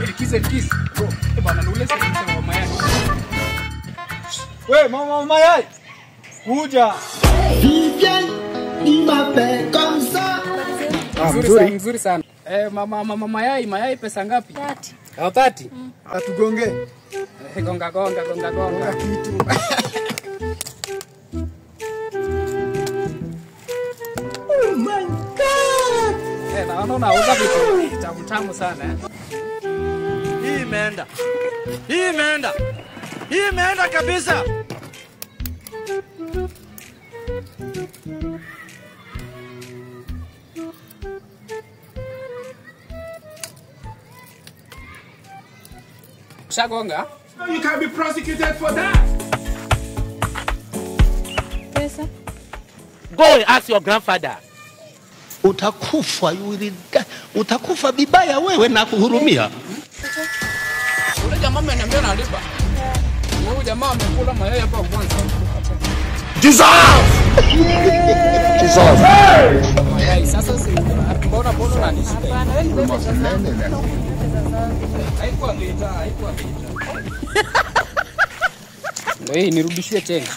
likize. Bro, bana nule sasa wa mayai. Wewe mama mayai. Kuja. Vivian, il m'appelle comme ça. Mzuri sana. Mama mayai pesa ngapi? 30. 30. Atugonge. Gonga kitu. Oh my God. Naona uza vitu tamu sana. Hii imeenda kabisa. Shagonga? No, you can't be prosecuted for that. Pesa. Go and ask your grandfather. Utakufa, utakufa bibaya wewe na kuhurumia. Ule jamaa ameniambia nalipa. Huyu jamaa amekula mayai hapa kwanza. Jesus! Mayai sasa si mbona unanishika? Hapana, wewe ni bebe pesa. Haikuwa vita. Ndio hii nirudishie tena.